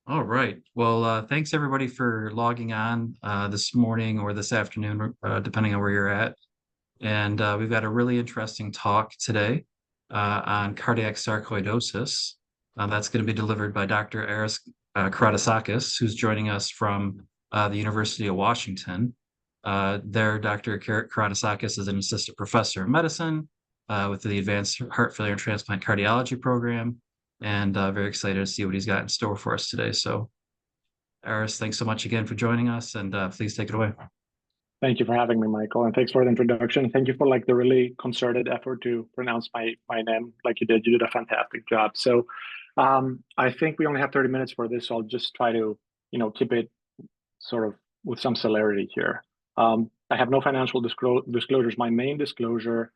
All right. Well, thanks everybody for logging on this morning or this afternoon, depending on where you're at. And we've got a really interesting talk today on cardiac sarcoidosis. That's going to be delivered by Dr. Aris Karatasakis, who's joining us from the University of Washington. There, Dr. Karatasakis is an assistant professor of medicine with the Advanced Heart Failure and Transplant Cardiology program, and very excited to see what he's got in store for us today. So, Aris, thanks so much again for joining us, and please take it away. Thank you for having me, Michael, and thanks for the introduction. Thank you for the really concerted effort to pronounce my name like you did. You did a fantastic job. So I think we only have 30 minutes for this, so I'll just try to keep it sort of with some celerity here. I have no financial disclosures. My main disclosure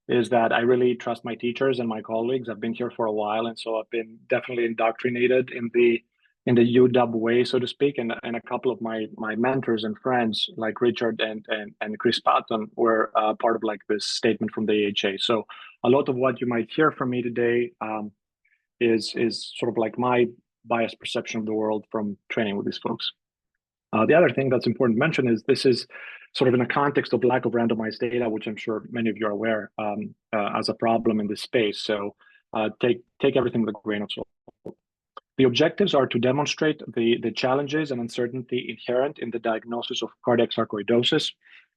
is that I really trust my teachers and my colleagues. I've been here for a while, and so I've been definitely indoctrinated in the UW way, so to speak. And a couple of my mentors and friends, like Richard and Chris Patton, were part of this statement from the AHA. So a lot of what you might hear from me today is sort of my biased perception of the world from training with these folks. The other thing that's important to mention is this is sort of in a context of lack of randomized data, which I'm sure many of you are aware as a problem in this space. So take everything with a grain of salt. The objectives are to demonstrate the challenges and uncertainty inherent in the diagnosis of cardiac sarcoidosis,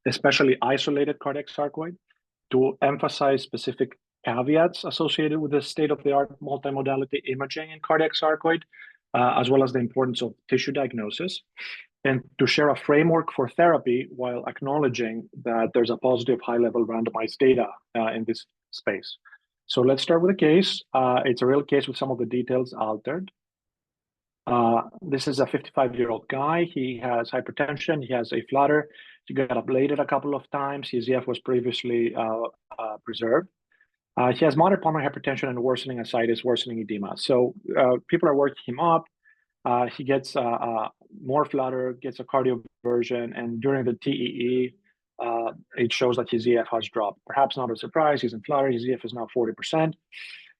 especially isolated cardiac sarcoid, to emphasize specific caveats associated with the state-of-the-art multimodality imaging in cardiac sarcoid, as well as the importance of tissue diagnosis, and to share a framework for therapy while acknowledging that there's a positive high-level randomized data in this space. So let's start with a case. It's a real case with some of the details altered. This is a 55-year-old guy. He has hypertension. He has a flutter. He got ablated a couple of times. His EF was previously preserved. He has moderate pulmonary hypertension and worsening ascites, worsening edema. So people are working him up. He gets more flutter, gets a cardioversion, and during the TEE, it shows that his EF has dropped. Perhaps not a surprise. He's in flutter. His EF is now 40%.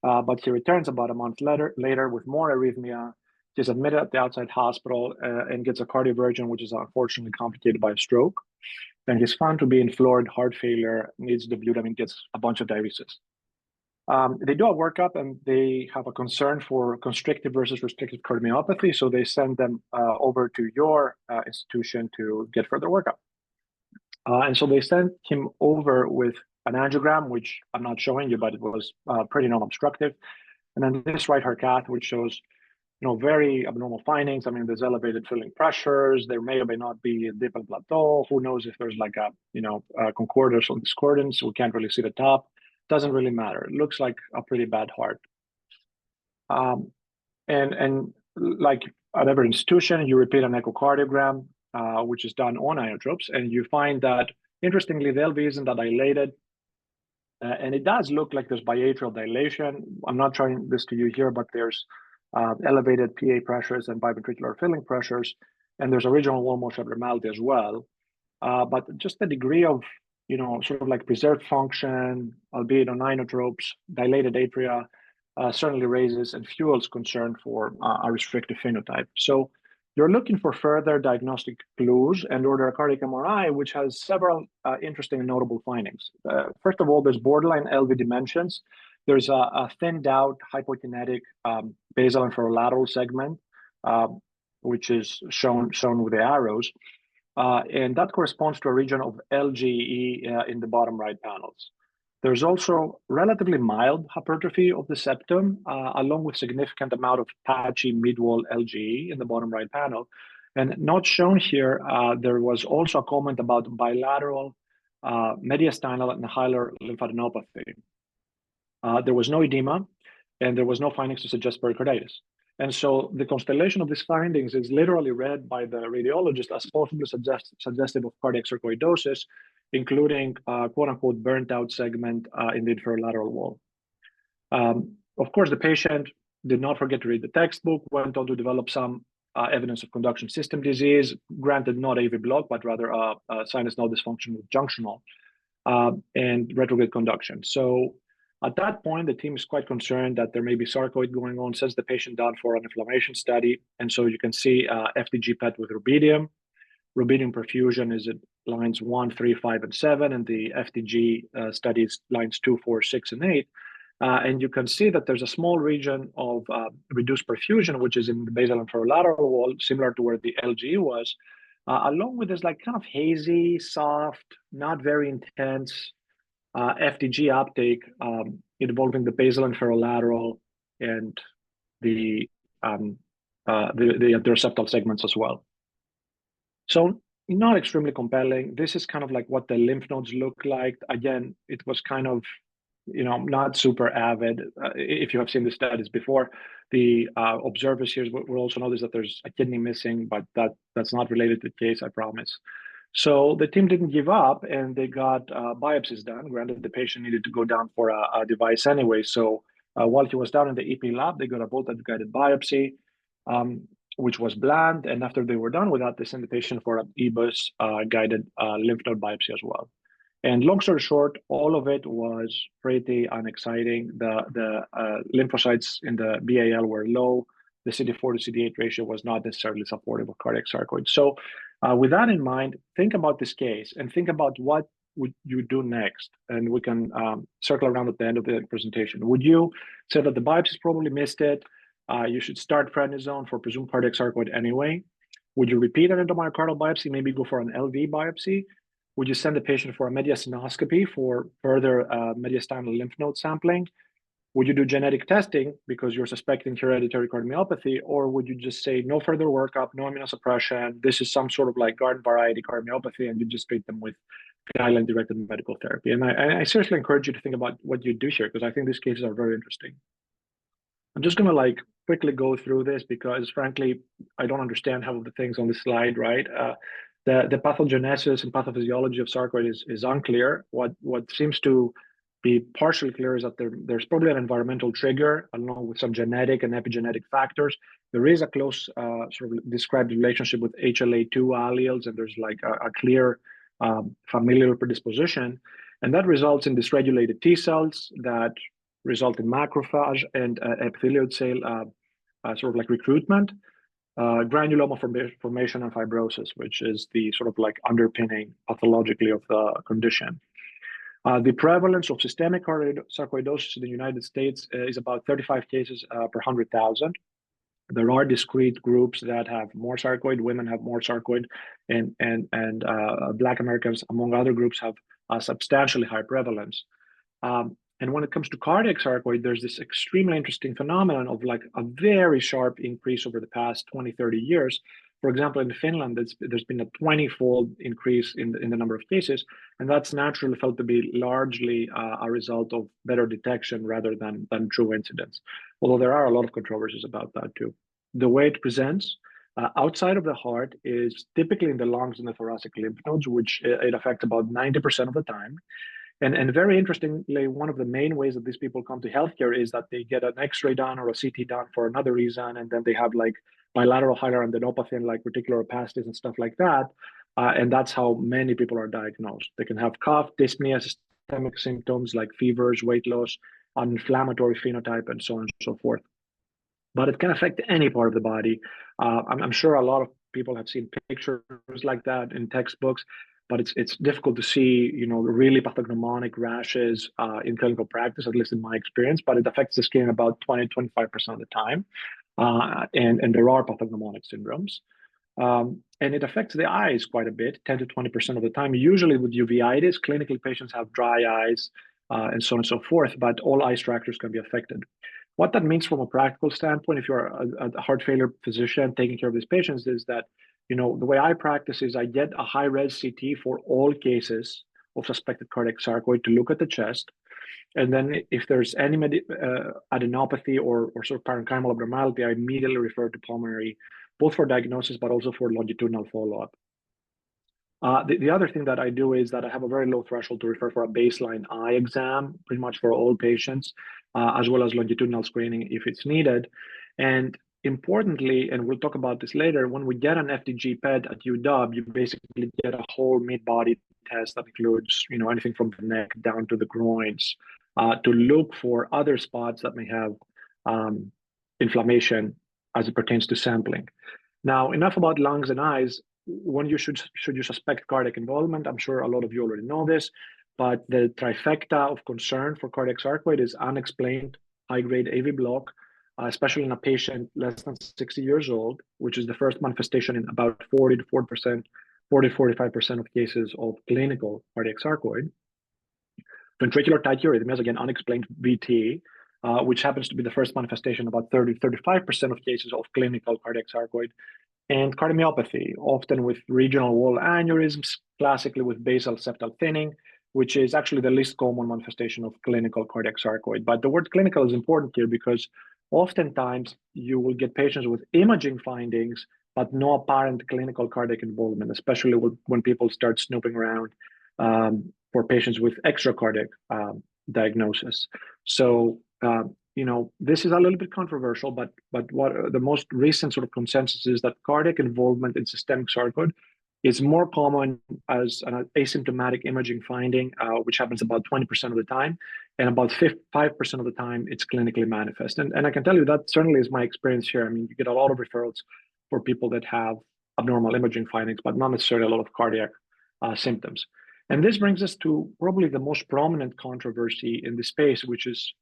But he returns about a month later with more arrhythmia. He's admitted at the outside hospital and gets a cardioversion, which is unfortunately complicated by a stroke. Then he's found to be in florid heart failure, needs dobutamine, gets a bunch of diuresis. They do a workup and they have a concern for constrictive versus restrictive cardiomyopathy. So they send them over to your institution to get further workup. And so they sent him over with an angiogram, which I'm not showing you, but it was pretty non-obstructive. And then this right heart cath, which shows very abnormal findings. I mean, there's elevated filling pressures. There may or may not be a dip and plateau. Who knows if there's a concordance or discordance. We can't really see the top. Doesn't really matter. It looks like a pretty bad heart. And like at every institution, you repeat an echocardiogram, which is done on inotropes, and you find that, interestingly, the LV isn't that dilated. And it does look like there's biatrial dilation. I'm not showing this to you here, but there's elevated PA pressures and biventricular filling pressures, and there's original wall motion abnormality as well. But just the degree of sort of preserved function, albeit on inotropes, dilated atria, certainly raises and fuels concern for a restrictive phenotype. So you're looking for further diagnostic clues and order a cardiac MRI, which has several interesting and notable findings. First of all, there's borderline LV dimensions. There's a thinned out hypokinetic basal and lateral segment, which is shown with the arrows. And that corresponds to a region of LGE in the bottom right panels. There's also relatively mild hypertrophy of the septum, along with significant amount of patchy midwall LGE in the bottom right panel. And not shown here, there was also a comment about bilateral mediastinal and hilar lymphadenopathy. There was no edema, and there was no findings to suggest pericarditis. And so the constellation of these findings is literally read by the radiologist as possibly suggestive of cardiac sarcoidosis, including quote-unquote burnt-out segment in the inferolateral wall. Of course, the patient did not forget to read the textbook, went on to develop some evidence of conduction system disease, granted not AV block, but rather sinus node dysfunction with junctional and retrograde conduction. So At that point, the team is quite concerned that there may be sarcoid going on, sends the patient down for an inflammation study. And so you can see FDG PET with rubidium. Rubidium perfusion is at lines 1, 3, 5, and 7, and the FDG studies lines 2, 4, 6, and 8. And you can see that there's a small region of reduced perfusion, which is in the basal and lateral wall, similar to where the LG was, along with this like kind of hazy, soft, not very intense FDG uptake involving the basal and ferolateral and the interseptal segments as well. So not extremely compelling. This is kind of like what the lymph nodes look like. Again, it was kind of, not super avid. If you have seen the studies before, the observers here will also notice that there's a kidney missing, but that's not related to the case, I promise. So the team didn't give up, and they got biopsies done. Granted, the patient needed to go down for a device anyway. So while he was down in the EP lab, they got a voltage-guided biopsy, which was bland. And after they were done with that, they sent the patient for an EBUS guided lymph node biopsy as well. And long story short, all of it was pretty unexciting. The lymphocytes in the BAL were low. The CD4 to CD8 ratio was not necessarily supportive of cardiac sarcoid. So with that in mind, think about this case and think about what would you do next. And we can circle around at the end of the presentation. Would you say that the biopsies probably missed it? You should start prednisone for presumed cardiac sarcoid anyway. Would you repeat an endomyocardial biopsy, maybe go for an LV biopsy? Would you send the patient for a mediastinoscopy for further mediastinal lymph node sampling? Would you do genetic testing because you're suspecting hereditary cardiomyopathy? Or would you just say no further workup, no immunosuppression, this is some sort of like garden variety cardiomyopathy, and you just treat them with guideline-directed medical therapy? And I seriously encourage you to think about what you do here, because I think these cases are very interesting. I'm just going to quickly go through this because, frankly, I don't understand half of the things on this slide, right? The pathogenesis and pathophysiology of sarcoid is unclear. What seems to be partially clear is that there's probably an environmental trigger along with some genetic and epigenetic factors. There is a close sort of described relationship with HLA-2 alleles, and there's like a clear familial predisposition. And that results in dysregulated T cells that result in macrophage and epithelial cell sort of like recruitment. Granuloma formation and fibrosis, which is the sort of like underpinning pathologically of the condition. The prevalence of systemic sarcoidosis in the United States is about 35 cases per 100,000. There are discrete groups that have more sarcoid. Women have more sarcoid, and Black Americans, among other groups, have a substantially high prevalence. And when it comes to cardiac sarcoid, there's this extremely interesting phenomenon of like a very sharp increase over the past 20, 30 years. For example, in Finland, there's been a 20-fold increase in the number of cases, and that's naturally felt to be largely a result of better detection rather than true incidence. Although there are a lot of controversies about that too. The way it presents outside of the heart is typically in the lungs and the thoracic lymph nodes, which it affects about 90% of the time. And very interestingly, one of the main ways that these people come to healthcare is that they get an X-ray done or a CT done for another reason, and then they have like bilateral hyaluronidenopathy and like reticular opacities and stuff like that. And that's how many people are diagnosed. They can have cough, dyspnea, systemic symptoms like fevers, weight loss, an inflammatory phenotype, and so on and so forth. But it can affect any part of the body. I'm sure a lot of people have seen pictures like that in textbooks, but it's difficult to see, really pathognomonic rashes in clinical practice, at least in my experience, but it affects the skin about 20, 25% of the time. And there are pathognomonic syndromes. And it affects the eyes quite a bit, 10 to 20% of the time. Usually with uveitis, clinically patients have dry eyes and so on and so forth, but all eye structures can be affected. What that means from a practical standpoint, if you're a heart failure physician taking care of these patients, is that the way I practice is I get a high-res CT for all cases of suspected cardiac sarcoid to look at the chest. And then if there's any adenopathy or sort of parenchymal abnormality, I immediately refer to pulmonary, both for diagnosis, but also for longitudinal follow-up. The other thing that I do is that I have a very low threshold to refer for a baseline eye exam, pretty much for all patients, as well as longitudinal screening if it's needed. And importantly, and we'll talk about this later, when we get an FDG PET at UW, you basically get a whole mid-body test that includes, anything from the neck down to the groins, to look for other spots that may have inflammation as it pertains to sampling. Now, enough about lungs and eyes. When you should you suspect cardiac involvement? I'm sure a lot of you already know this, but the trifecta of concern for cardiac sarcoid is unexplained high-grade AV block, especially in a patient less than 60 years old, which is the first manifestation in about 45% of cases of clinical cardiac sarcoid. Ventricular tachyarrhythmias, again, unexplained VT, which happens to be the first manifestation about 35% of cases of clinical cardiac sarcoid, and cardiomyopathy, often with regional wall aneurysms, classically with basal septal thinning, which is actually the least common manifestation of clinical cardiac sarcoid. But the word clinical is important here because oftentimes you will get patients with imaging findings, but no apparent clinical cardiac involvement, especially when people start snooping around for patients with extracardiac diagnosis. So, this is a little bit controversial, but what the most recent sort of consensus is that cardiac involvement in systemic sarcoid is more common as an asymptomatic imaging finding, which happens about 20% of the time, and about 5% of the time it's clinically manifest. And I can tell you that certainly is my experience here. I mean, you get a lot of referrals for people that have abnormal imaging findings, but not necessarily a lot of cardiac symptoms. And this brings us to probably the most prominent controversy in this space, which is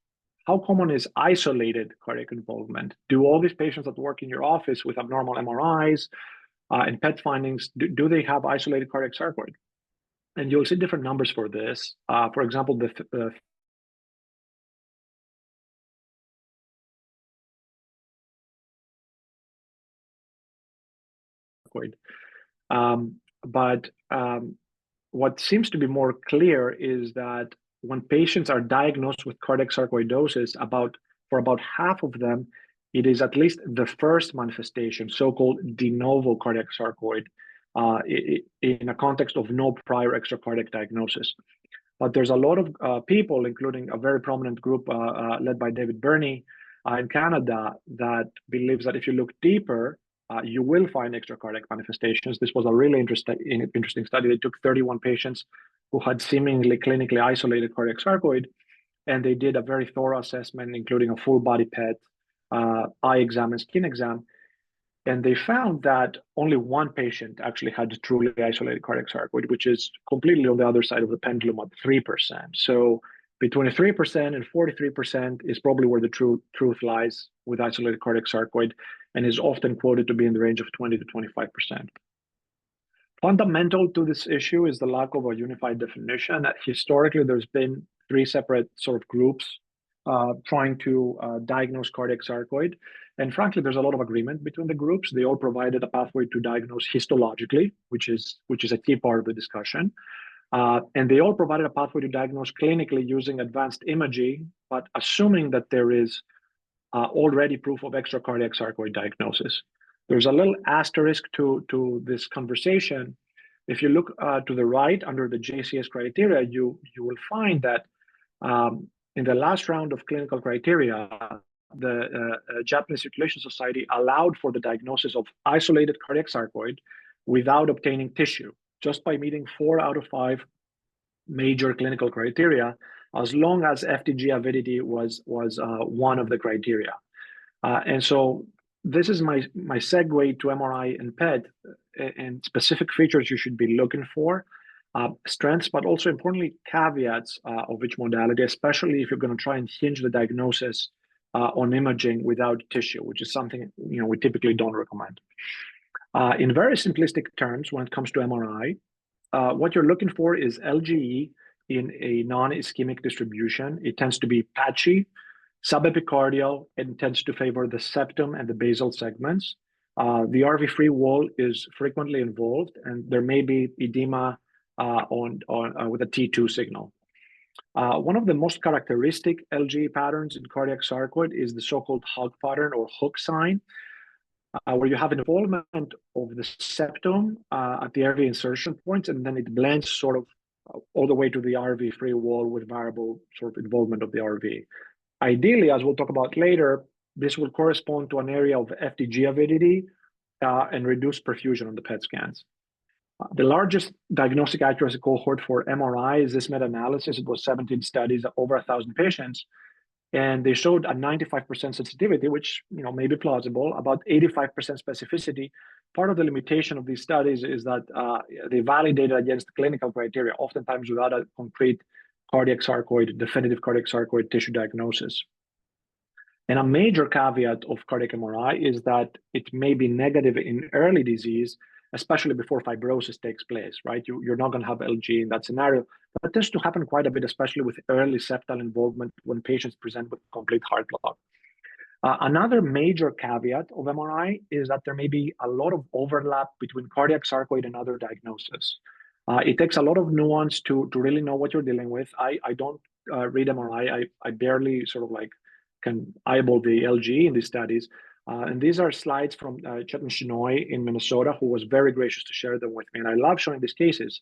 how common is isolated cardiac involvement? Do all these patients that work in your office with abnormal MRIs and PET findings, do they have isolated cardiac sarcoid? And you'll see different numbers for this. For example, the what seems to be more clear is that when patients are diagnosed with cardiac sarcoidosis, for about half of them, it is at least the first manifestation, so-called de novo cardiac sarcoid, in a context of no prior extracardiac diagnosis. But there's a lot of people, including a very prominent group led by David Burney in Canada, that believes that if you look deeper, you will find extracardiac manifestations. This was a really interesting study. They took 31 patients who had seemingly clinically isolated cardiac sarcoid, and they did a very thorough assessment, including a full body PET, eye exam, and skin exam. And they found that only one patient actually had truly isolated cardiac sarcoid, which is completely on the other side of the pendulum at 3%. So between 3% and 43% is probably where the truth lies with isolated cardiac sarcoid, and is often quoted to be in the range of 20 to 25%. Fundamental to this issue is the lack of a unified definition. Historically, there's been three separate sort of groups trying to diagnose cardiac sarcoid. And frankly, there's a lot of agreement between the groups. They all provided a pathway to diagnose histologically, which is a key part of the discussion. And they all provided a pathway to diagnose clinically using advanced imaging, but assuming that there is already proof of extracardiac sarcoid diagnosis. There's a little asterisk to this conversation. If you look to the right under the JCS criteria, you will find that in the last round of clinical criteria, the Japanese Circulation Society allowed for the diagnosis of isolated cardiac sarcoid without obtaining tissue, just by meeting 4 out of 5 major clinical criteria, as long as FTG avidity was one of the criteria. And so this is my segue to MRI and PET and specific features you should be looking for, strengths, but also importantly, caveats of each modality, especially if you're going to try and hinge the diagnosis on imaging without tissue, which is something we typically don't recommend. In very simplistic terms, when it comes to MRI, what you're looking for is LGE in a non-ischemic distribution. It tends to be patchy, subepicardial, and tends to favor the septum and the basal segments. The RV free wall is frequently involved, and there may be edema with a T2 signal. One of the most characteristic LGE patterns in cardiac sarcoid is the so-called hug pattern or hook sign, where you have an involvement of the septum at the RV insertion points, and then it blends sort of all the way to the RV free wall with variable sort of involvement of the RV. Ideally, as we'll talk about later, this will correspond to an area of FTG avidity and reduced perfusion on the PET scans. The largest diagnostic accuracy cohort for MRI is this meta-analysis. It was 17 studies, over 1,000 patients, and they showed a 95% sensitivity, which may be plausible, about 85% specificity. Part of the limitation of these studies is that they validated against clinical criteria, oftentimes without a concrete definitive cardiac sarcoid tissue diagnosis. And a major caveat of cardiac MRI is that it may be negative in early disease, especially before fibrosis takes place, right? You're not going to have LG in that scenario, but it tends to happen quite a bit, especially with early septal involvement when patients present with complete heart block. Another major caveat of MRI is that there may be a lot of overlap between cardiac sarcoid and other diagnoses. It takes a lot of nuance to really know what you're dealing with. I don't read MRI. I barely sort of like can eyeball the LG in these studies. And these are slides from Chetan Shenoy in Minnesota, who was very gracious to share them with me. And I love showing these cases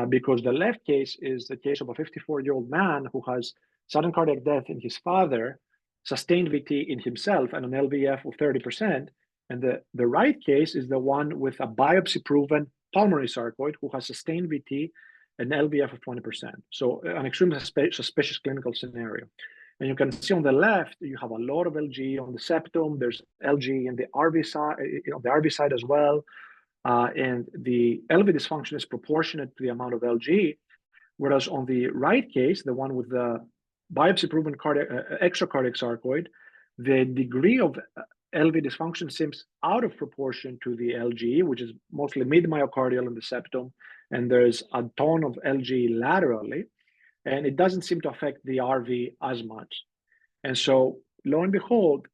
because the left case is the case of a 54-year-old man who has sudden cardiac death in his father, sustained VT in himself, and an LVF of 30%. And the right case is the one with a biopsy-proven pulmonary sarcoid who has sustained VT and LVF of 20%. So an extremely suspicious clinical scenario. And you can see on the left, you have a lot of LG on the septum. There's LG in the RV side, the RV side as well. And the LV dysfunction is proportionate to the amount of LG. Whereas on the right case, the one with the biopsy-proven extracardiac sarcoid, the degree of LV dysfunction seems out of proportion to the LG, which is mostly mid-myocardial in the septum. And there's a ton of LG laterally. And it doesn't seem to affect the RV as much. And so, lo and behold,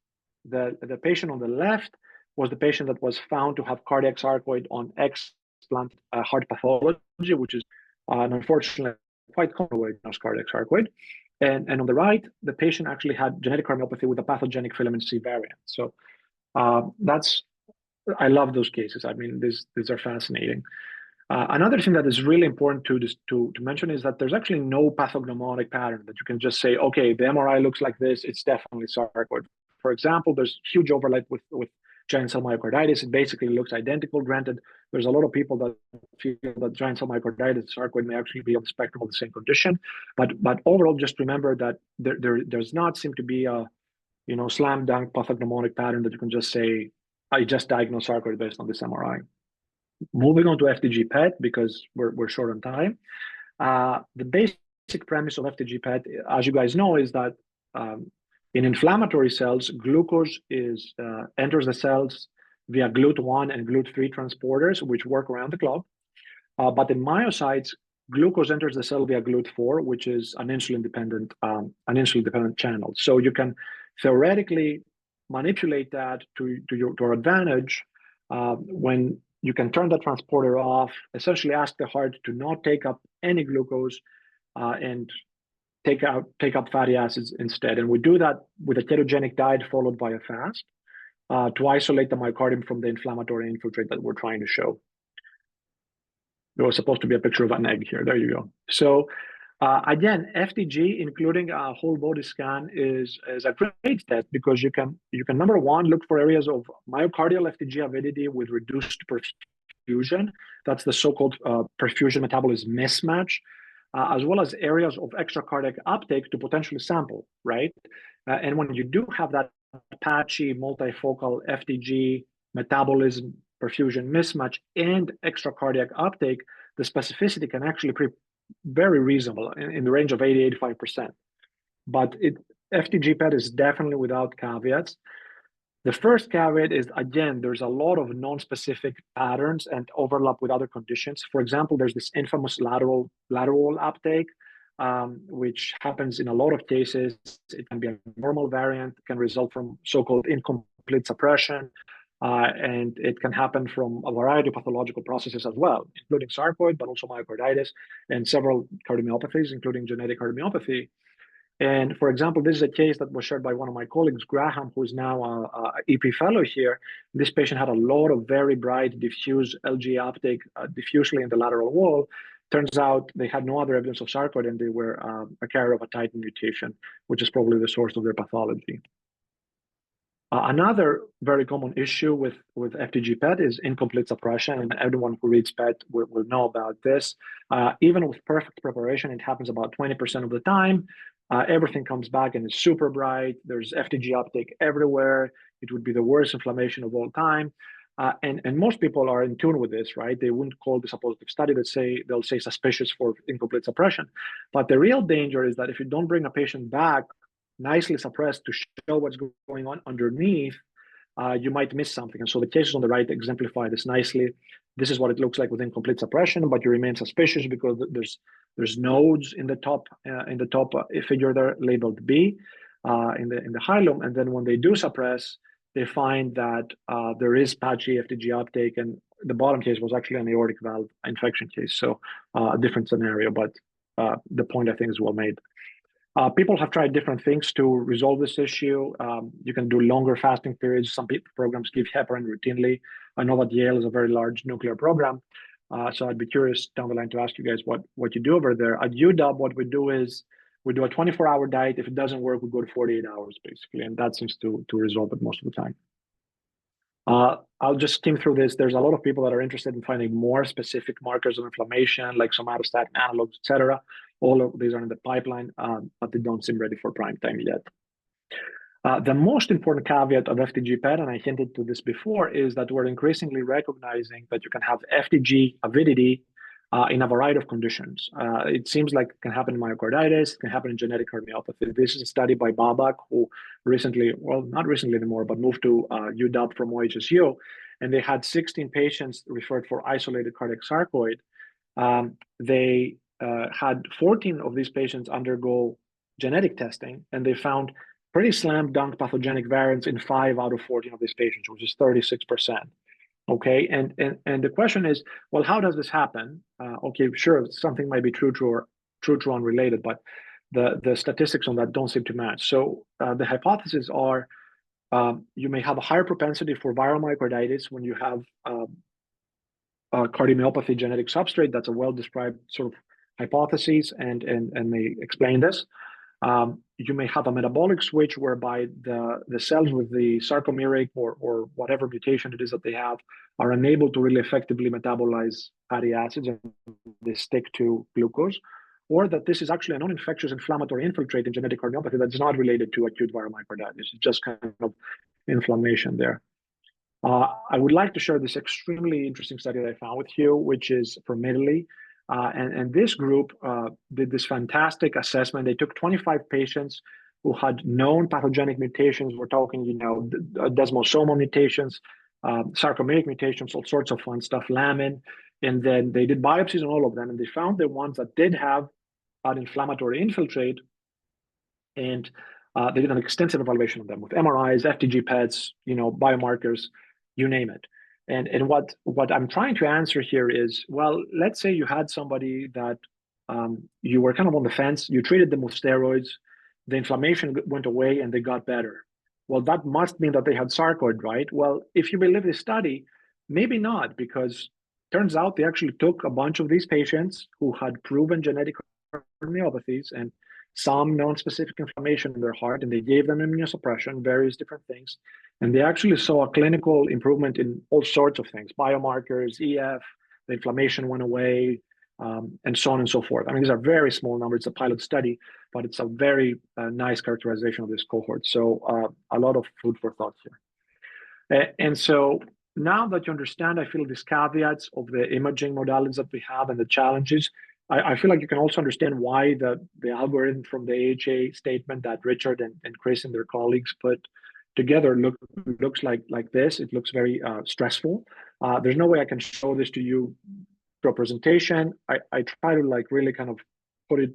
the patient on the left was the patient that was found to have cardiac sarcoid on explant heart pathology, which is unfortunately quite common with cardiac sarcoid. And on the right, the patient actually had genetic cardiomyopathy with a pathogenic filament C variant. So I love those cases. I mean, these are fascinating. Another thing that is really important to mention is that there's actually no pathognomonic pattern that you can just say, okay, the MRI looks like this, it's definitely sarcoid. For example, there's huge overlap with giant cell myocarditis. It basically looks identical. Granted, there's a lot of people that feel that giant cell myocarditis and sarcoid may actually be on the spectrum of the same condition. But overall, just remember that there does not seem to be a slam dunk pathognomonic pattern that you can just say, I just diagnosed sarcoid based on this MRI. Moving on to FDG PET, because we're short on time. The basic premise of FDG PET, as you guys know, is that in inflammatory cells, glucose enters the cells via GLUT1 and GLUT3 transporters, which work around the clock. But in myocytes, glucose enters the cell via GLUT4, which is an insulin-dependent channel. So you can theoretically manipulate that to your advantage when you can turn the transporter off, essentially ask the heart to not take up any glucose and take up fatty acids instead. And we do that with a ketogenic diet followed by a fast to isolate the myocardium from the inflammatory infiltrate that we're trying to show. There was supposed to be a picture of an egg here. There you go. So again, FDG, including a whole body scan, is a great test because you can number one, look for areas of myocardial FDG avidity with reduced perfusion. That's the so-called perfusion metabolism mismatch, as well as areas of extracardiac uptake to potentially sample, right? And when you do have that patchy multifocal FDG metabolism perfusion mismatch and extracardiac uptake, the specificity can actually be very reasonable in the range of 80-85%. But FDG PET is definitely without caveats. The first caveat is, again, there's a lot of non-specific patterns and overlap with other conditions. For example, there's this infamous lateral uptake, which happens in a lot of cases. It can be a normal variant, can result from so-called incomplete suppression, and it can happen from a variety of pathological processes as well, including sarcoid, but also myocarditis and several cardiomyopathies, including genetic cardiomyopathy. And for example, this is a case that was shared by one of my colleagues, Graham, who is now a EP fellow here. This patient had a lot of very bright, diffuse LG uptake diffusely in the lateral wall. Turns out they had no other evidence of sarcoid, and they were a carrier of a Titin mutation, which is probably the source of their pathology. Another very common issue with FTG PET is incomplete suppression, and everyone who reads PET will know about this. Even with perfect preparation, it happens about 20% of the time. Everything comes back and is super bright. There's FTG uptake everywhere. It would be the worst inflammation of all time. And most people are in tune with this, right? They wouldn't call this a positive study. They'll say suspicious for incomplete suppression. But the real danger is that if you don't bring a patient back nicely suppressed to show what's going on underneath, you might miss something. And so the cases on the right exemplify this nicely. This is what it looks like with incomplete suppression, but you remain suspicious because there's nodes in the top figure there labeled B in the hilum, and then when they do suppress, they find that there is patchy FTG uptake, and the bottom case was actually an aortic valve infection case, so a different scenario, but the point I think is well made. People have tried different things to resolve this issue. You can do longer fasting periods. Some programs give heparin routinely. I know that Yale is a very large nuclear program, so I'd be curious down the line to ask you guys what you do over there. At UW, what we do is we do a 24-hour diet. If it doesn't work, we go to 48 hours, basically, and that seems to resolve it most of the time. I'll just skim through this. There's a lot of people that are interested in finding more specific markers of inflammation, like somatostatin analogs, et cetera. All of these are in the pipeline, but they don't seem ready for prime time yet. The most important caveat of FTG PET, and I hinted to this before, is that we're increasingly recognizing that you can have FTG avidity in a variety of conditions. It seems like it can happen in myocarditis, it can happen in genetic cardiomyopathy. This is a study by Babak, who recently, well, not recently anymore, but moved to UW from OHSU, and they had 16 patients referred for isolated cardiac sarcoid. They had 14 of these patients undergo genetic testing, and they found pretty slam dunk pathogenic variants in 5 out of 14 of these patients, which is 36%. Okay, and the question is, well, how does this happen? Okay, sure, something might be true or unrelated, but the statistics on that don't seem to match. So the hypotheses are you may have a higher propensity for viral myocarditis when you have a cardiomyopathy genetic substrate. That's a well-described sort of hypothesis, and may explain this. You may have a metabolic switch whereby the cells with the sarcomeric or whatever mutation it is that they have are unable to really effectively metabolize fatty acids, and they stick to glucose, or that this is actually a non-infectious inflammatory infiltrate in genetic cardiomyopathy that's not related to acute viral myocarditis. It's just kind of inflammation there. I would like to share this extremely interesting study that I found with you, which is from Italy. And this group did this fantastic assessment. They took 25 patients who had known pathogenic mutations. We're talking, desmosomal mutations, sarcomeric mutations, all sorts of fun stuff, lamin. And then they did biopsies on all of them, and they found the ones that did have an inflammatory infiltrate. And they did an extensive evaluation of them with MRIs, FTG PETs, biomarkers, you name it. And what I'm trying to answer here is, well, let's say you had somebody that you were kind of on the fence, you treated them with steroids, the inflammation went away and they got better. Well, that must mean that they had sarcoid, right? Well, if you believe this study, maybe not, because turns out they actually took a bunch of these patients who had proven genetic cardiomyopathies and some non-specific inflammation in their heart, and they gave them immunosuppression, various different things. And they actually saw a clinical improvement in all sorts of things, biomarkers, EF, the inflammation went away, and so on and so forth. I mean, these are very small numbers. It's a pilot study, but it's a very nice characterization of this cohort. So a lot of food for thought here. And so now that you understand, I feel these caveats of the imaging modalities that we have and the challenges, I feel like you can also understand why the algorithm from the AHA statement that Richard and Chris and their colleagues put together looks like this. It looks very stressful. There's no way I can show this to you through a presentation. I try to really kind of put it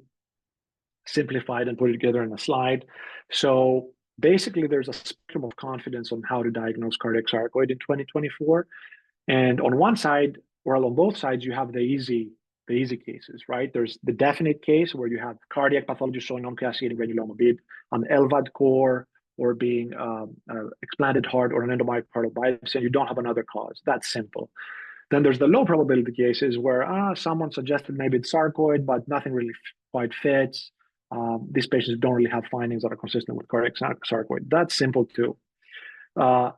simplified and put it together in a slide. So basically, there's a spectrum of confidence on how to diagnose cardiac sarcoid in 2024. And on one side, or on both sides, you have the easy cases, right? There's the definite case where you have cardiac pathology showing non-cascading granuloma, be it an LVAD core or being explanted heart or an endomyocardial biopsy, and you don't have another cause. That's simple. Then there's the low probability cases where someone suggested maybe it's sarcoid, but nothing really quite fits. These patients don't really have findings that are consistent with cardiac sarcoid. That's simple too. Uh,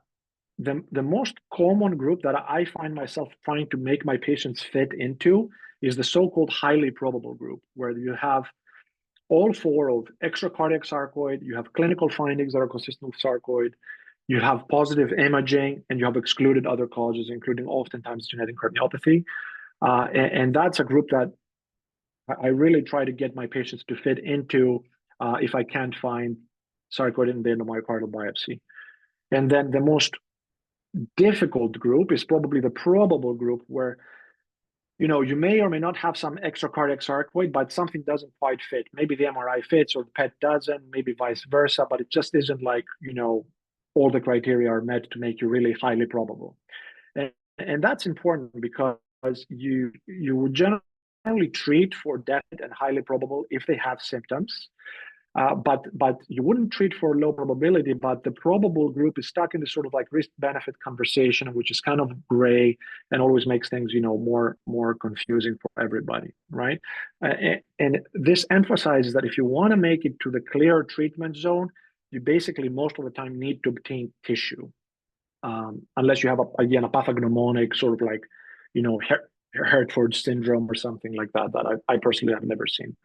the most common group that I find myself trying to make my patients fit into is the so-called highly probable group, where you have all four of extracardiac sarcoid, you have clinical findings that are consistent with sarcoid, you have positive imaging, and you have excluded other causes, including oftentimes genetic cardiomyopathy. And that's a group that I really try to get my patients to fit into if I can't find sarcoid in the endomyocardial biopsy. And then the most difficult group is probably the probable group, where you may or may not have some extracardiac sarcoid, but something doesn't quite fit. Maybe the MRI fits or the PET doesn't, maybe vice versa, but it just isn't like, all the criteria are met to make you really highly probable. And that's important because you would generally treat for definite and highly probable if they have symptoms. But you wouldn't treat for low probability, but the probable group is stuck in this sort of like risk-benefit conversation, which is kind of gray and always makes things, more confusing for everybody, right? And this emphasizes that if you want to make it to the clear treatment zone, you basically most of the time need to obtain tissue, unless you have, again, a pathognomonic sort of like, Hertford syndrome or something like that, that I personally have never seen.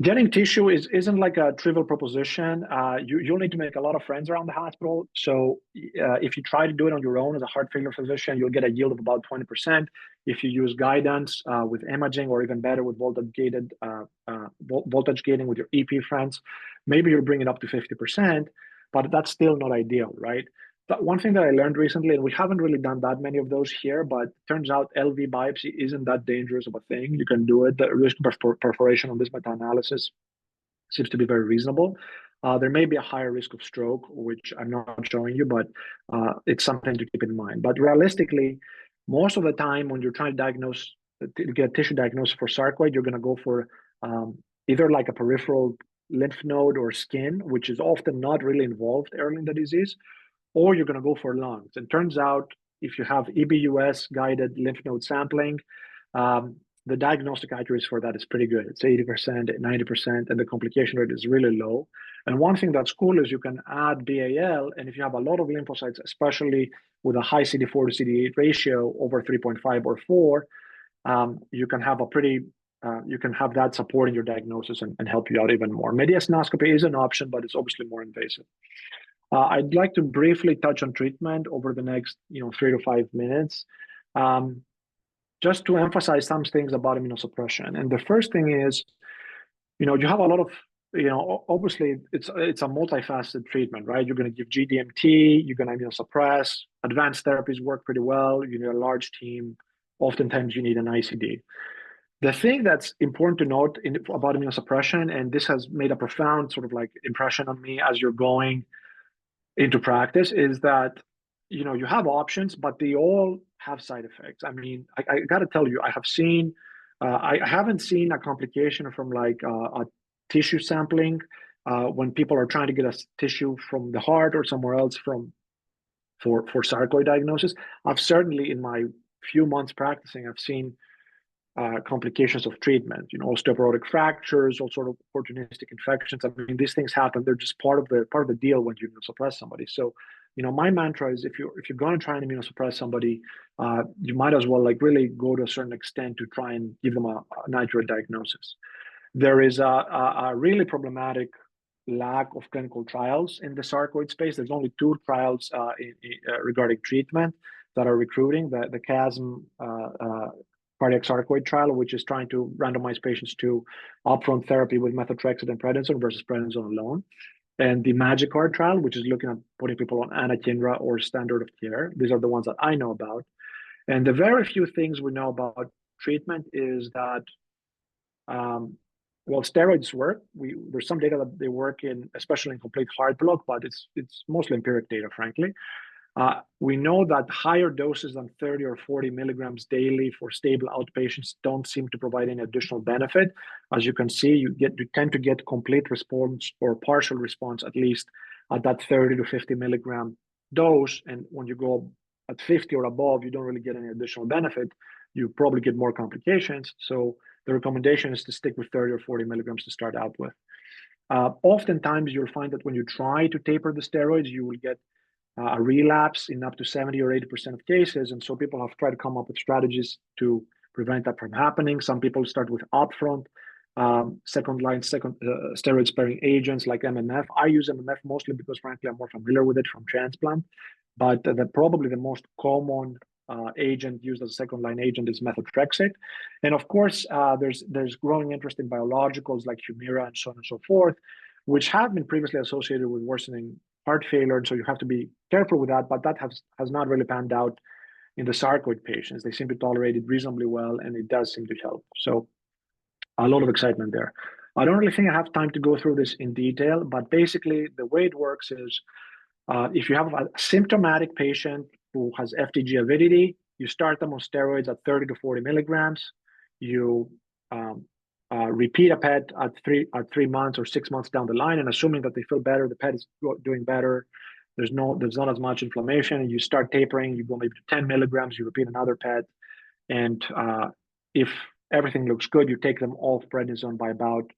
Getting tissue isn't like a trivial proposition. You'll need to make a lot of friends around the hospital. So if you try to do it on your own as a heart failure physician, you'll get a yield of about 20%. If you use guidance with imaging, or even better with voltage gating with your EP friends, maybe you'll bring it up to 50%, but that's still not ideal, right? But one thing that I learned recently, and we haven't really done that many of those here, but turns out LV biopsy isn't that dangerous of a thing. You can do it. The risk of perforation on this meta-analysis seems to be very reasonable. There may be a higher risk of stroke, which I'm not showing you, but it's something to keep in mind. But realistically, most of the time when you're trying to get a tissue diagnosis for sarcoid, you're going to go for either like a peripheral lymph node or skin, which is often not really involved early in the disease, or you're going to go for lungs. And turns out if you have EBUS guided lymph node sampling, the diagnostic accuracy for that is pretty good. It's 80%, 90%, and the complication rate is really low. And one thing that's cool is you can add BAL, and if you have a lot of lymphocytes, especially with a high CD4 to CD8 ratio over 3.5 or 4, you can have you can have that supporting your diagnosis and help you out even more. Mediastinoscopy is an option, but it's obviously more invasive. I'd like to briefly touch on treatment over the next 3 to 5 minutes, just to emphasize some things about immunosuppression. And the first thing is, you have a lot of, obviously it's a multifaceted treatment, right? You're going to give GDMT, you're going to immunosuppress, advanced therapies work pretty well, you need a large team, oftentimes you need an ICD. The thing that's important to note about immunosuppression, and this has made a profound sort of like impression on me as you're going into practice, is that you have options, but they all have side effects. I mean, I got to tell you, I haven't seen a complication from like a tissue sampling when people are trying to get a tissue from the heart or somewhere else for sarcoid diagnosis. I've certainly, in my few months practicing, I've seen complications of treatment, osteoporotic fractures, all sort of opportunistic infections. I mean, these things happen. They're just part of the deal when you immunosuppress somebody. So, my mantra is if you're going to try and immunosuppress somebody, you might as well like really go to a certain extent to try and give them an accurate diagnosis. There is a really problematic lack of clinical trials in the sarcoid space. There's only 2 trials regarding treatment that are recruiting. The CHASM cardiac sarcoid trial, which is trying to randomize patients to upfront therapy with methotrexate and prednisone versus prednisone alone. And the MAGIC-ART trial, which is looking at putting people on anakinra or standard of care. These are the ones that I know about. And the very few things we know about treatment is that, steroids work. There's some data that they work especially in complete heart block, but it's mostly empiric data, frankly. We know that higher doses than 30 or 40 milligrams daily for stable outpatients don't seem to provide any additional benefit. As you can see, you tend to get complete response or partial response, at least at that 30 to 50 milligram dose. And when you go at 50 or above, you don't really get any additional benefit. You probably get more complications. So the recommendation is to stick with 30 or 40 milligrams to start out with. Oftentimes, you'll find that when you try to taper the steroids, you will get a relapse in up to 70 or 80% of cases. And so people have tried to come up with strategies to prevent that from happening. Some people start with upfront second-line steroid-sparing agents like MMF. I use MMF mostly because, frankly, I'm more familiar with it from transplant. But probably the most common agent used as a second-line agent is methotrexate. And of course, there's growing interest in biologicals like Humira and so on and so forth, which have been previously associated with worsening heart failure. And so you have to be careful with that. But that has not really panned out in the sarcoid patients. They seem to tolerate it reasonably well, and it does seem to help. So a lot of excitement there. I don't really think I have time to go through this in detail, but basically the way it works is if you have a symptomatic patient who has FTG avidity, you start them on steroids at 30 to 40 milligrams. You repeat a PET at 3 months or 6 months down the line, and assuming that they feel better, the PET is doing better. There's not as much inflammation, and you start tapering. You go maybe to 10 milligrams. You repeat another PET, and if everything looks good, you take them off prednisone by about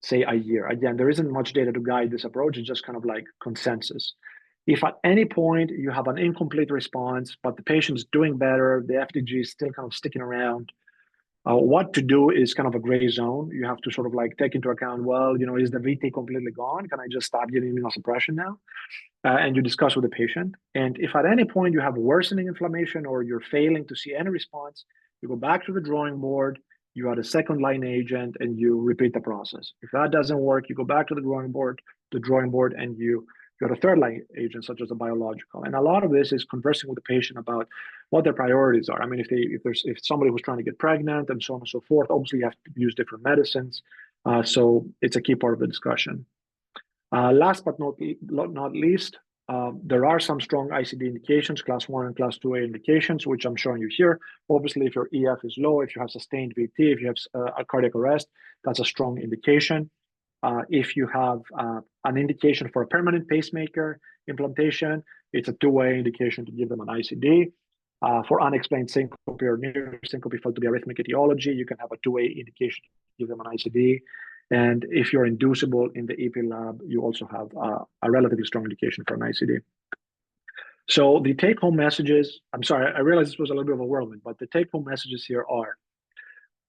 say a year. Again, there isn't much data to guide this approach. It's just kind of like consensus. If at any point you have an incomplete response, but the patient's doing better, the FTG is still kind of sticking around, what to do is kind of a gray zone. You have to sort of like take into account, well, is the VT completely gone? Can I just stop giving immunosuppression now? And you discuss with the patient. And if at any point you have worsening inflammation or you're failing to see any response, you go back to the drawing board, you add a second-line agent, and you repeat the process. If that doesn't work, you go back to the drawing board, and you add a third-line agent, such as a biological. And a lot of this is conversing with the patient about what their priorities are. I mean, if somebody who's trying to get pregnant and so on and so forth, obviously you have to use different medicines. So it's a key part of the discussion. Last but not least, there are some strong ICD indications, class 1 and class 2A indications, which I'm showing you here. Obviously, if your EF is low, if you have sustained VT, if you have a cardiac arrest, that's a strong indication. If you have an indication for a permanent pacemaker implantation, it's a 2A indication to give them an ICD. For unexplained syncope or near syncope felt to be arrhythmic etiology, you can have a 2A indication to give them an ICD. And if you're inducible in the EP lab, you also have a relatively strong indication for an ICD. So the take-home messages, I'm sorry, I realize this was a little bit of a whirlwind, but the take-home messages here are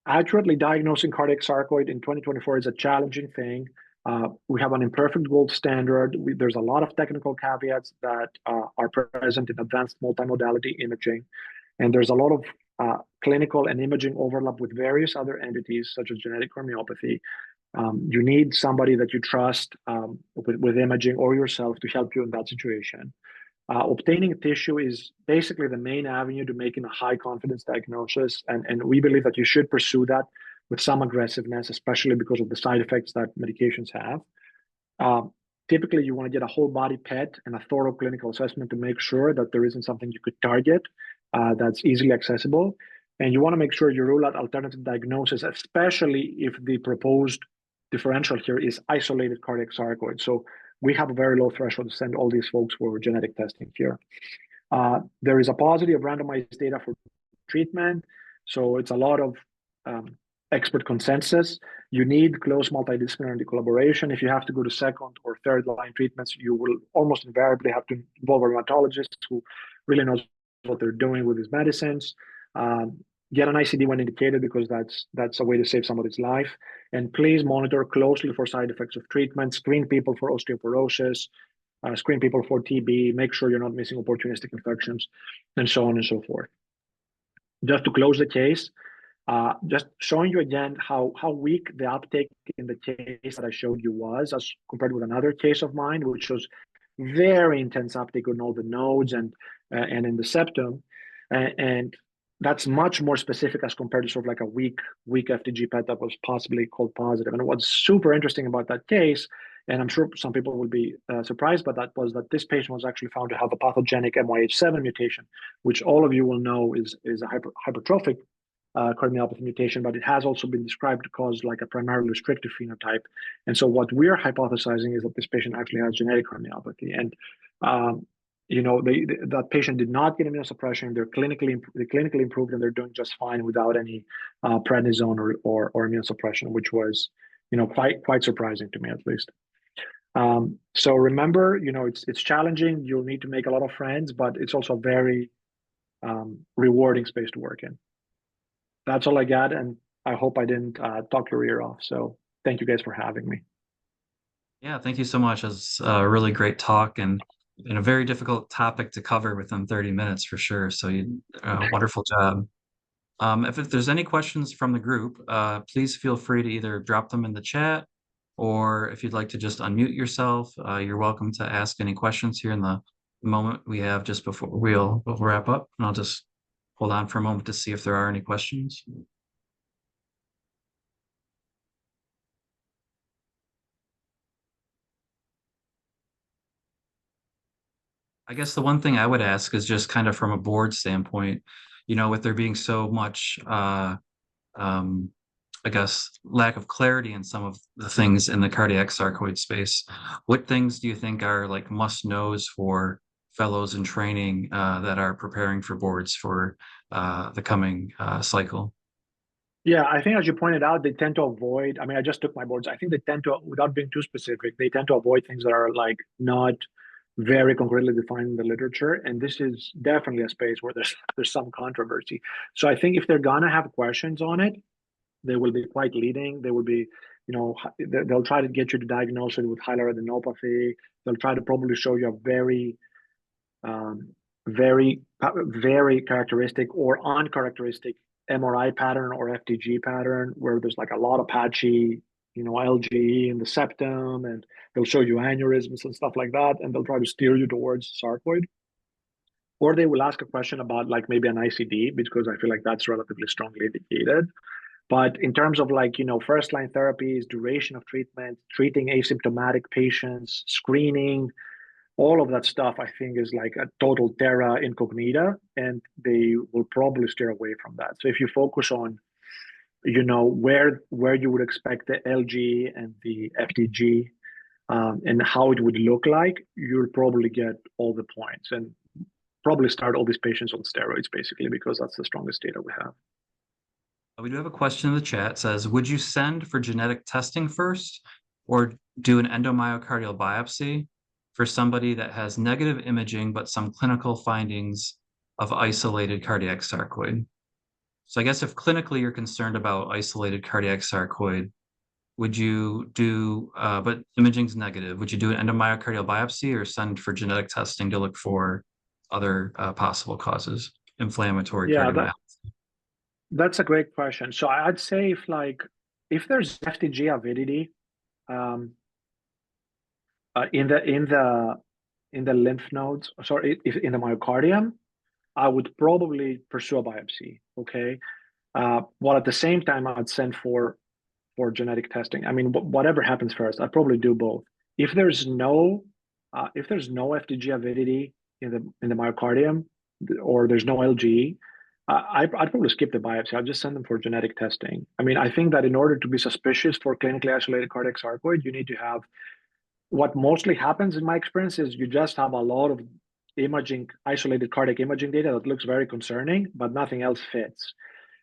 accurately diagnosing cardiac sarcoid in 2024 is a challenging thing. We have an imperfect gold standard. There's a lot of technical caveats that are present in advanced multimodality imaging. And there's a lot of clinical and imaging overlap with various other entities, such as genetic cardiomyopathy. You need somebody that you trust with imaging or yourself to help you in that situation. Obtaining tissue is basically the main avenue to making a high confidence diagnosis. And we believe that you should pursue that with some aggressiveness, especially because of the side effects that medications have. Typically, you want to get a whole body PET and a thorough clinical assessment to make sure that there isn't something you could target that's easily accessible. And you want to make sure you rule out alternative diagnosis, especially if the proposed differential here is isolated cardiac sarcoid. So we have a very low threshold to send all these folks for genetic testing here. There is a paucity of randomized data for treatment. So it's a lot of expert consensus. You need close multidisciplinary collaboration. If you have to go to second or third line treatments, you will almost invariably have to involve a rheumatologist who really knows what they're doing with these medicines. Get an ICD when indicated, because that's a way to save somebody's life. And please monitor closely for side effects of treatment. Screen people for osteoporosis, screen people for TB, make sure you're not missing opportunistic infections, and so on and so forth. Just to close the case, just showing you again how weak the uptake in the case that I showed you was, as compared with another case of mine, which was very intense uptake on all the nodes and in the septum. And that's much more specific as compared to sort of like a weak FTG PET that was possibly called positive. And what's super interesting about that case, and I'm sure some people will be surprised by that, was that this patient was actually found to have a pathogenic MYH7 mutation, which all of you will know is a hypertrophic cardiomyopathy mutation, but it has also been described to cause like a primarily restrictive phenotype. And so what we're hypothesizing is that this patient actually has genetic cardiomyopathy. And that patient did not get immunosuppression. They clinically improved, and they're doing just fine without any prednisone or immunosuppression, which was quite surprising to me, at least. So remember, it's challenging. You'll need to make a lot of friends, but it's also a very rewarding space to work in. That's all I got, and I hope I didn't talk your ear off. So thank you guys for having me. Yeah, thank you so much. It was a really great talk and a very difficult topic to cover within 30 minutes for sure. So you wonderful job. If there's any questions from the group, please feel free to either drop them in the chat, or if you'd like to just unmute yourself, you're welcome to ask any questions here in the moment we have just before we'll wrap up. And I'll just hold on for a moment to see if there are any questions. I guess the one thing I would ask is just kind of from a board standpoint, with there being so much um, I guess, lack of clarity in some of the things in the cardiac sarcoid space. What things do you think are like must knows for fellows in training that are preparing for boards for the coming cycle? Yeah, I think as you pointed out, they tend to avoid. I mean, I just took my boards. I think they tend to, without being too specific, they tend to avoid things that are like not very concretely defined in the literature. And this is definitely a space where there's some controversy. So I think if they're gonna have questions on it, they will be quite leading. They will be, they'll try to get you to diagnose it with hilar They'll try to probably show you a um, very characteristic or uncharacteristic MRI pattern or FTG pattern where there's like a lot of patchy, LGE in the septum, and they'll show you aneurysms and stuff like that, and they'll try to steer you towards sarcoid. Or they will ask a question about like maybe an ICD because I feel like that's relatively strongly indicated. But in terms of like, first line therapies, duration of treatment, treating asymptomatic patients, screening, all of that stuff, I think is like a total terra incognita, and they will probably steer away from that. So if you focus on, where you would expect the LG and the FTG and how it would look like, you'll probably get all the points and probably start all these patients on steroids basically because that's the strongest data we have. We do have a question in the chat. It says, would you send for genetic testing first or do an endomyocardial biopsy for somebody that has negative imaging but some clinical findings of isolated cardiac sarcoid? So I guess if clinically you're concerned about isolated cardiac sarcoid, would you do, but imaging's negative, would you do an endomyocardial biopsy or send for genetic testing to look for other possible causes, inflammatory Yeah, cardiomyopathy? that's a great question. So I'd say if there's FTG avidity um, in the lymph nodes, sorry, if in the myocardium, I would probably pursue a biopsy. Okay, while at the same time I'd send for genetic testing. I mean, whatever happens first, I'd probably do both. If there's no FTG avidity in the myocardium or there's no LGE, I'd probably skip the biopsy. I'll just send them for genetic testing. I mean, I think that in order to be suspicious for clinically isolated cardiac sarcoid, you need to have what mostly happens in my experience is you just have a lot of isolated cardiac imaging data that looks very concerning, but nothing else fits.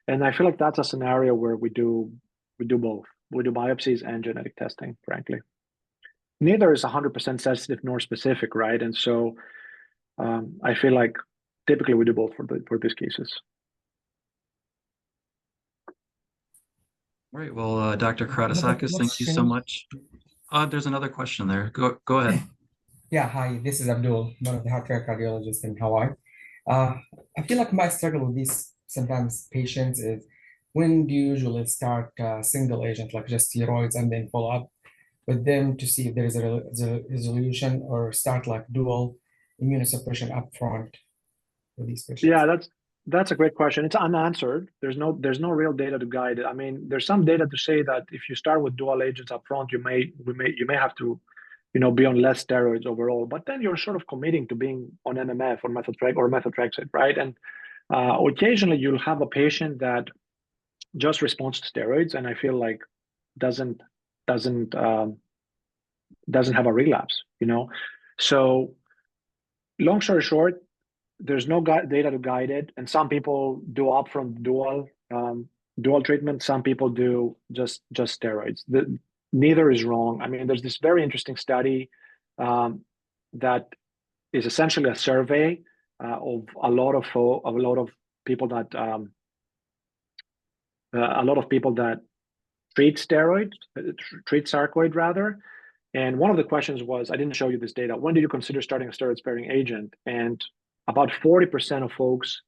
And I feel like that's a scenario where we do both. We do biopsies and genetic testing, frankly. Neither is 100% sensitive nor specific, right? And so I feel like typically we do both for these cases. All right. Well, Dr. Karatasakis, thank you so much. There's another question there. Go ahead. Yeah, hi, this is Abdul, one of the healthcare cardiologists in Hawaii. I feel like my struggle with these sometimes patients is when do you usually start single agent, like just steroids, and then follow up with them to see if there is a resolution, or start like dual immunosuppression up front for these patients? Yeah, that's a great question. It's unanswered. There's no real data to guide it. I mean, there's some data to say that if you start with dual agents up front, you may have to, be on less steroids overall. But then you're sort of committing to being on MMF or methotrexate, right? And occasionally you'll have a patient that just responds to steroids, and I feel like doesn't have a relapse. So long story short, there's no data to guide it, and some people do upfront dual treatment. Some people do just steroids. neither is wrong. I mean, there's this very interesting study that is essentially a survey of a lot of people that treat treat sarcoid rather. And one of the questions was, I didn't show you this data, when did you consider starting a steroid-sparing agent? And about 40% of folks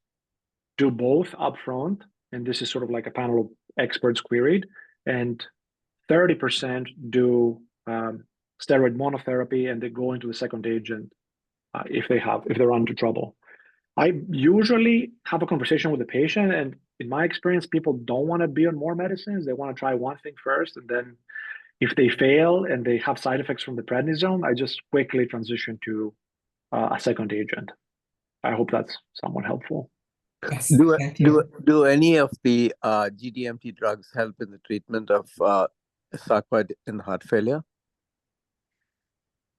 do both upfront, and this is sort of like a panel of experts queried, and 30% do steroid monotherapy, and they go into the second agent if they run into trouble. I usually have a conversation with the patient, and in my experience, people don't want to be on more medicines. They want to try one thing first, and then if they fail and they have side effects from the prednisone, I just quickly transition to a second agent. I hope that's somewhat helpful. Yes, Do thank you. do any of the GDMT drugs help in the treatment of sarcoid in heart failure?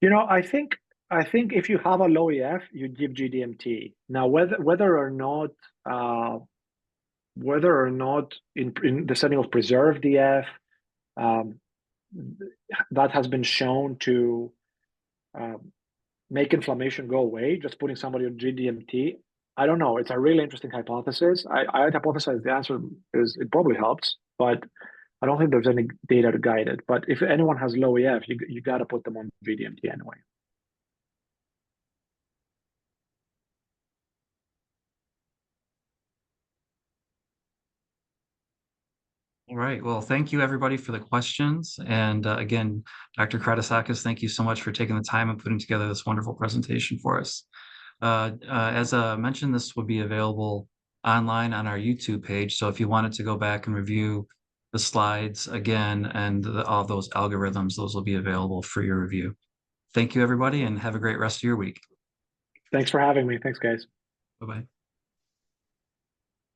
You know, I think if you have a low EF, you give GDMT. Now, whether or not in the setting of preserved EF, that has been shown to make inflammation go away, just putting somebody on GDMT. I don't know. It's a really interesting hypothesis. I hypothesize the answer is it probably helps, but I don't think there's any data to guide it. But if anyone has low EF, you got to put them on GDMT anyway. All right. Well, thank you everybody for the questions. And again, Dr. Karatasakis, thank you so much for taking the time and putting together this wonderful presentation for us. As mentioned, this will be available online on our YouTube page. So if you wanted to go back and review the slides again and all those algorithms, those will be available for your review. Thank you, everybody, and have a great rest of your week. Thanks for having me. Thanks, guys. Bye-bye.